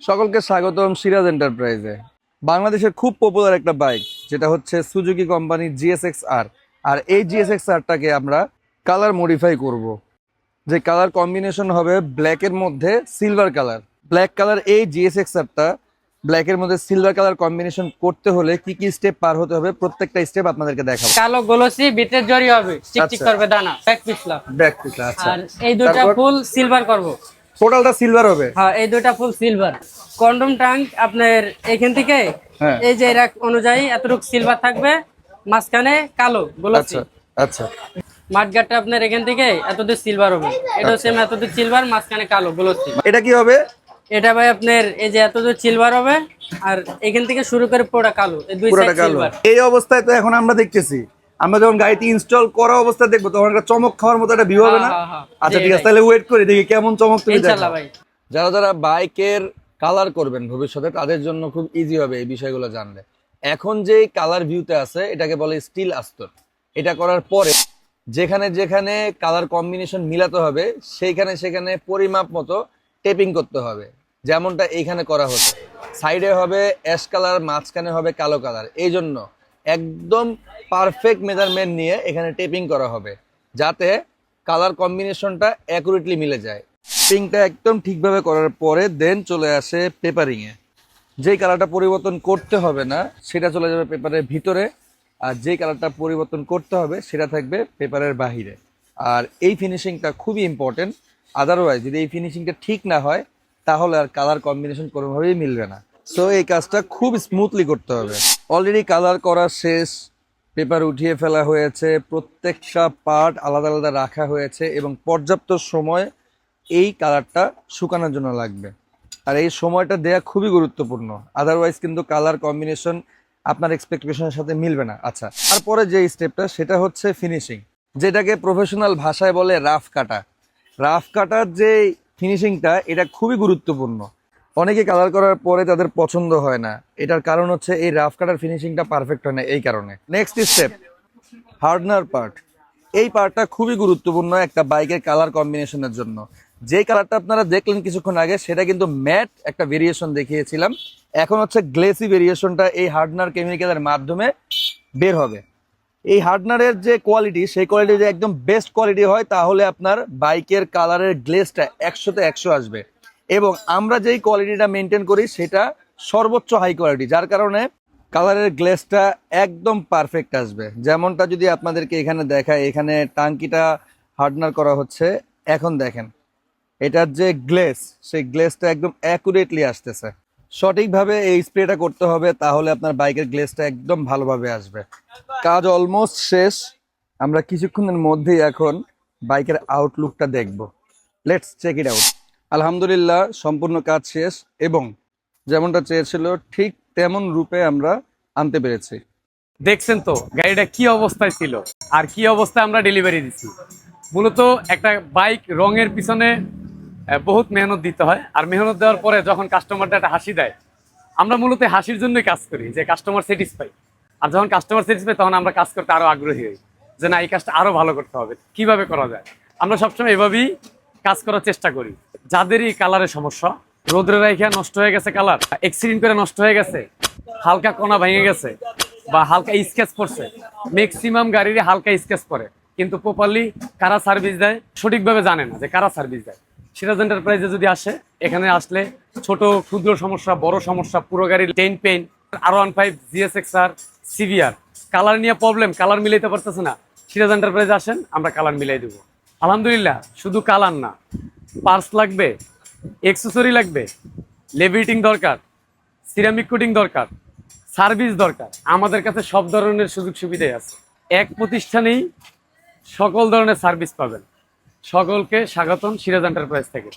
সকলকে স্বাগতম সিরাজ এন্টারপ্রাইজে। বাংলাদেশের খুব পপুলার একটা বাইক যেটা হচ্ছে সুজুকি কোম্পানির জিএসএক্স আর। আর এই জিএসএক্স আরটাকে আমরা কালার মডিফাই করব। যে কালার কম্বিনেশন হবে ব্ল্যাকের মধ্যে সিলভার কালার। ব্ল্যাক কালার এই জিএসএক্স আরটা ব্ল্যাকের মধ্যে সিলভার কালার কম্বিনেশন করতে হলে কি কি স্টেপ পার হতে হবে প্রত্যেকটা স্টেপ আপনাদেরকে দেখাবো। কালো গোলসি বিটের জরি হবে, চিকচিক করবে দানা, ব্যাক পিছলা। আচ্ছা, আর এই দুটো ফুল সিলভার করব। টোটালটা সিলভার হবে। হ্যাঁ, এই দুটো ফুল সিলভার। কন্ডম ট্যাঙ্ক আপনার এখান থেকে এই যে এর অনুযায়ী এতটুকু সিলভার থাকবে, মাঝখানে কালো গোলসি। আচ্ছা আচ্ছা, মাঠগাটটা আপনার এখান থেকে এতটুকু সিলভার হবে, এটাও সেম এতটুকু সিলভার, মাঝখানে কালো গোলসি। এটা কি হবে? এটা ভাই আপনার এই যে এতটুকু সিলভার হবে, আর এখান থেকে শুরু করে পুরোটা কালো, এই দুই সাইড সিলভার। এই অবস্থায় তো এখন আমরা দেখতেছি, আমরা যখন গাড়িটি ইনস্টল করা অবস্থা দেখবো তখন একটা চমক খাওয়ার মতো একটা ভিউ হবে না? আচ্ছা ঠিক আছে, তাহলে ওয়েট করি দেখি কেমন চমক তুমি ইনশাআল্লাহ ভাই। যারা যারা বাইকের কালার করবেন ভবিষ্যতে তাদের জন্য খুব ইজি হবে এই বিষয়গুলো জানলে। এখন যে কালার ভিউতে আছে এটাকে বলে স্টিল আস্তর। এটা করার পরে যেখানে যেখানে কালার কম্বিনেশন মিলাতে হবে সেইখানে সেখানে পরিমাপ মতো টেপিং করতে হবে, যেমনটা এইখানে করা হচ্ছে। সাইডে হবে অ্যাশ কালার, মাঝখানে হবে কালো কালার। এই জন্য একদম পারফেক্ট মেজারমেন্ট নিয়ে এখানে টেপিং করা হবে যাতে কালার কম্বিনেশনটা অ্যাকুরেটলি মিলে যায়। টেপিংটা একদম ঠিকভাবে করার পরে দেন চলে আসে পেপারিং এ। যেই কালারটা পরিবর্তন করতে হবে না সেটা চলে যাবে পেপারের ভিতরে, আর যেই কালারটা পরিবর্তন করতে হবে সেটা থাকবে পেপারের বাহিরে। আর এই ফিনিশিংটা খুবই ইম্পর্টেন্ট, আদারওয়াইজ যদি এই ফিনিশিংটা ঠিক না হয় তাহলে আর কালার কম্বিনেশন কোনোভাবেই মিলবে না। সো এই কাজটা খুব স্মুথলি করতে হবে। অলরেডি কালার করা শেষ, পেপার উঠিয়ে ফেলা হয়েছে, প্রত্যেকটা পার্ট আলাদা আলাদা রাখা হয়েছে এবং পর্যাপ্ত সময় এই কালারটা শুকানোর জন্য লাগবে। আর এই সময়টা দেয়া খুবই গুরুত্বপূর্ণ, আদারওয়াইজ কিন্তু কালার কম্বিনেশন আপনার এক্সপেকটেশনের সাথে মিলবে না। আচ্ছা, তারপরে যে স্টেপটা সেটা হচ্ছে ফিনিশিং, যেটাকে প্রফেশনাল ভাষায় বলে রাফ কাটা। রাফ কাটার যে ফিনিশিংটা এটা খুবই গুরুত্বপূর্ণ। অনেকে কালার করার পরে তাদের পছন্দ হয় না, এটার কারণ হচ্ছে এই রাফ কাটার ফিনিশিংটা পারফেক্ট হয় না এই কারণে। Next step hardener part. এই পার্টটা খুবই গুরুত্বপূর্ণ একটা বাইকের কালার কম্বিনেশনের জন্য। যে কালারটা আপনারা দেখলেন কিছুক্ষণ আগে সেটা কিন্তু ম্যাট একটা ভেরিয়েশন দেখিয়েছিলাম, এখন হচ্ছে গ্লেসি ভেরিয়েশনটা এই হার্ডনার কেমিক্যালের মাধ্যমে বের হবে। এই হার্ডনারের যে কোয়ালিটি সেই কোয়ালিটি যদি একদম বেস্ট কোয়ালিটি হয় তাহলে আপনার বাইকের কালারের গ্লেসটা 100-তে 100 আসবে। এবং আমরা যেই কোয়ালিটিটা মেনটেন করি সেটা সর্বোচ্চ হাই কোয়ালিটি, যার কারণে কালারের গ্লেসটা একদম পারফেক্ট আসবে। যেমনটা যদি আপনাদেরকে এখানে দেখায়, এখানে টাঙ্কিটা হার্ডনার করা হচ্ছে, এখন দেখেন এটার যে গ্লেস সেই গ্লেসটা একদম অ্যাকুরেটলি আসতেছে। সঠিকভাবে এই স্প্রেটা করতে হবে তাহলে আপনার বাইকের গ্লেসটা একদম ভালোভাবে আসবে। কাজ অলমোস্ট শেষ, আমরা কিছুক্ষণের মধ্যেই এখন বাইকের আউটলুকটা দেখব। Let's check it out. আলহামদুলিল্লাহ সম্পূর্ণ কাজ শেষ এবং যেমনটা চেয়েছিল ঠিক তেমন রূপে আমরা আনতে পেরেছি। দেখছেন তো গাড়িটা কি অবস্থায় ছিল আর কি অবস্থায় আমরা ডেলিভারি দিচ্ছি। মূলত একটা বাইক রঙের পিছনে বহুত মেহনত দিতে হয়, আর মেহনত দেওয়ার পরে যখন কাস্টমারটা একটা হাসি দেয়, আমরা মূলত হাসির জন্যই কাজ করি, যে কাস্টমার স্যাটিসফাই। আর যখন কাস্টমার স্যাটিসফাই তখন আমরা কাজ করতে আরো আগ্রহী হই, যে না এই কাজটা আরো ভালো করতে হবে, কিভাবে করা যায়। আমরা সবসময় এভাবেই কাজ করার চেষ্টা করি। যাদেরই কালারের সমস্যা, রোদ্রে রাইখা নষ্ট হয়ে গেছে কালার, এক্সিডেন্ট করে নষ্ট হয়ে গেছে, হালকা কণা ভেঙে গেছে বা হালকা স্কেচ পড়ছে, ম্যাক্সিমাম গাড়ির হালকা স্কেচ পড়ে, কিন্তু প্রপারলি কারা সার্ভিস দেয় সঠিকভাবে জানে না যে কারা সার্ভিস দেয়। সিরাজ এন্টারপ্রাইজে যদি আসে, এখানে আসলে ছোট ক্ষুদ্র সমস্যা, বড় সমস্যা, পুরো গাড়ির টেন পেইন্ট, R15 জিএসএক্স আর সিভিআর কালার নিয়ে প্রবলেম, কালার মিলাইতে পারতেছে না, সিরাজ এন্টারপ্রাইজে আসেন, আমরা কালার মিলাই দেবো। আলহামদুলিল্লাহ শুধু কালার না, পার্টস লাগবে, এক্সেসরি লাগবে, লেভিটিং দরকার, সিরামিক কোটিং দরকার, সার্ভিস দরকার, আমাদের কাছে সব ধরনের সুযোগ সুবিধাই আছে। এক প্রতিষ্ঠানেই সকল ধরনের সার্ভিস পাবেন। সকলকে স্বাগতম সিরাজ এন্টারপ্রাইজ থেকে।